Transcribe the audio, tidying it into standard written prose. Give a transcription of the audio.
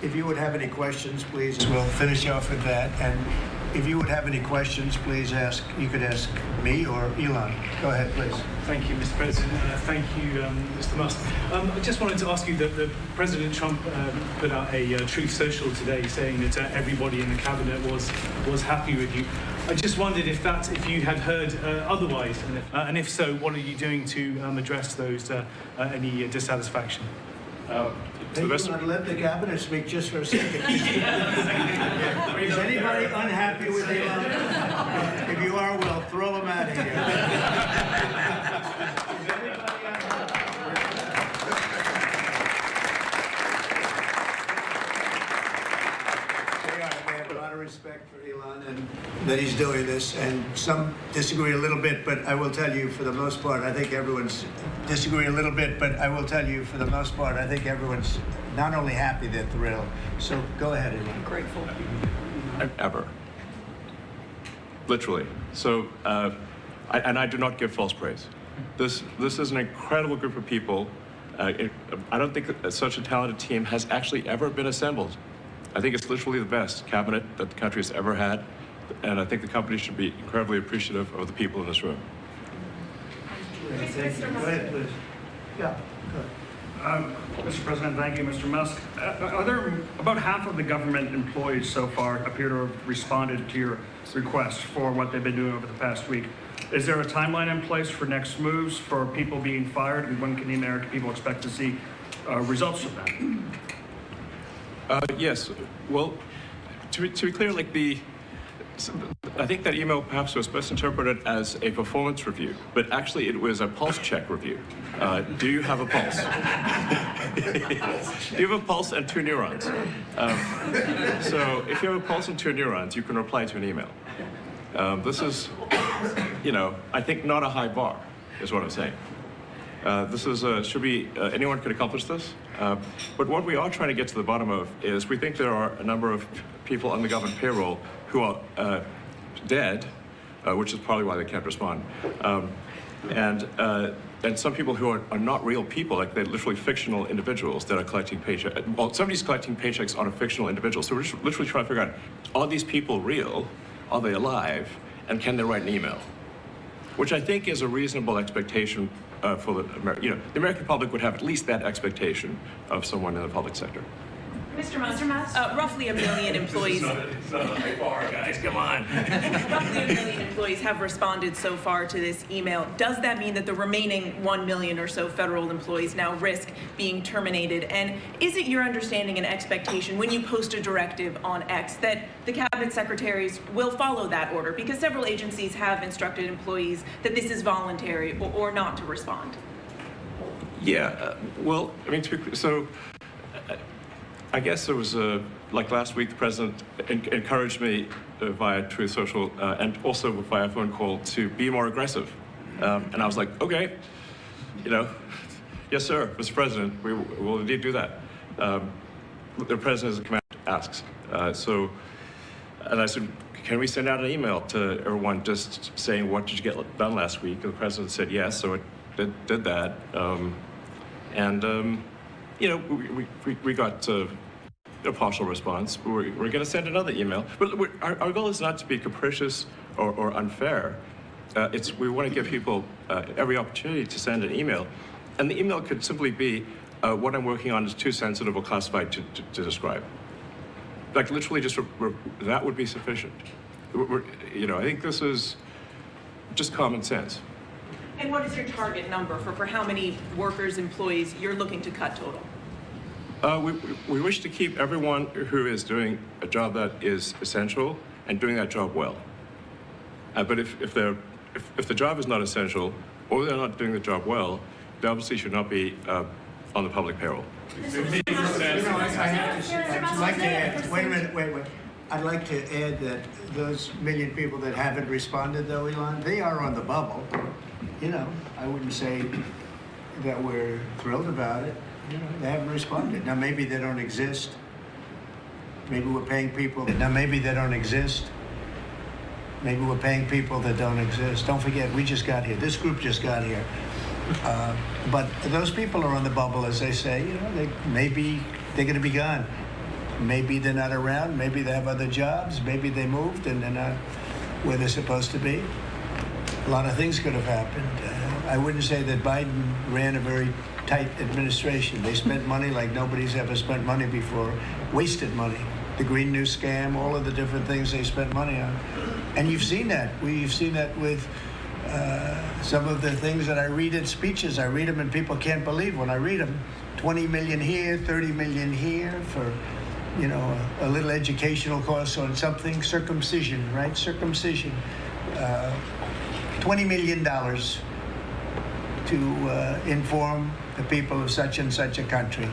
if you would have any questions, please, we'll finish off with that. And if you would have any questions, please ask. You could ask me or Elon. Go ahead, please. Thank you, Mr. President. Thank you, Mr. Musk. I just wanted to ask you that President Trump put out a Truth Social today saying that everybody in the cabinet was happy with you. I just wondered if you had heard otherwise, and if so, what are you doing to address those any dissatisfaction? Let the cabinet speak just for a second. Is anybody unhappy with Elon? If you are, we'll throw them out of here. Is anybody unhappy? We have a lot of respect for Elon and that he's doing this, and some disagree a little bit, but I will tell you, for the most part, I think everyone's disagree a little bit, but I will tell you, for the most part, I think everyone's not only happy, they're thrilled. So go ahead, Elon. Grateful. Ever. Literally. So, I do not give false praise. This is an incredible group of people. I don't think that such a talented team has actually ever been assembled. I think it's literally the best cabinet that the country has ever had, and I think the company should be incredibly appreciative of the people in this room. Thank you. Go ahead, please. Yeah, go ahead. Mr. President, thank you, Mr. Musk. Are there about half of the government employees so far appear to have responded to your request for what they've been doing over the past week? Is there a timeline in place for next moves for people being fired, and when can the American people expect to see results of that? Yes. Well, to be clear, I think that email perhaps was best interpreted as a performance review, but actually it was a pulse check review. Do you have a pulse? Do you have a pulse and 2 neurons? So if you have a pulse and 2 neurons, you can reply to an email. This is, I think not a high bar, is what I'm saying. This is, anyone could accomplish this. But what we are trying to get to the bottom of is we think there are a number of people on the government payroll who are dead, which is probably why they can't respond. And some people who are not real people, like they're literally fictional individuals that are collecting paychecks. Well, somebody's collecting paychecks on a fictional individual. So we're just literally trying to figure out, are these people real? Are they alive? And can they write an email? Which I think is a reasonable expectation for the American public would have at least that expectation of someone in the public sector. Mr. Musk, roughly 1 million employees. It's not a high bar, guys, come on. Roughly 1 million employees have responded so far to this email. Does that mean that the remaining 1 million or so federal employees now risk being terminated? And is it your understanding and expectation when you post a directive on X that the cabinet secretaries will follow that order? Because several agencies have instructed employees that this is voluntary or not to respond. Yeah, well, I mean, I guess there was like last week, the president encouraged me via Truth Social and also via phone call to be more aggressive. And I was like, okay, yes, sir, Mr. President, we will indeed do that. The president, as a command, asks. And I said, can we send out an email to everyone just saying, what did you get done last week? And the president said yes, so it did that. We got a partial response. We're going to send another email. But our goal is not to be capricious or unfair. We want to give people every opportunity to send an email. And the email could simply be, what I'm working on is too sensitive or classified to describe. Like literally just, that would be sufficient. I think this is just common sense. And what is your target number for how many workers, employees you're looking to cut total? We wish to keep everyone who is doing a job that is essential and doing that job well. But if the job is not essential or they're not doing the job well, they obviously should not be on the public payroll. I'd like to add, wait. I'd like to add that those million people that haven't responded, though, Elon, they are on the bubble. I wouldn't say that we're thrilled about it. They haven't responded. Now, maybe they don't exist. Maybe we're paying people. Now, maybe they don't exist. Maybe we're paying people that don't exist. Don't forget, we just got here. This group just got here. But those people are on the bubble, as they say. Maybe they're going to be gone. Maybe they're not around. Maybe they have other jobs. Maybe they moved and they're not where they're supposed to be. A lot of things could have happened. I wouldn't say that Biden ran a very tight administration. They spent money like nobody's ever spent money before, wasted money. The Green New Scam, all of the different things they spent money on. And you've seen that. We've seen that with some of the things that I read in speeches. I read them and people can't believe when I read them. 20 million here, 30 million here for, you know, a little educational course on something. Circumcision, right? Circumcision. $20 million to inform the people of such and such a country.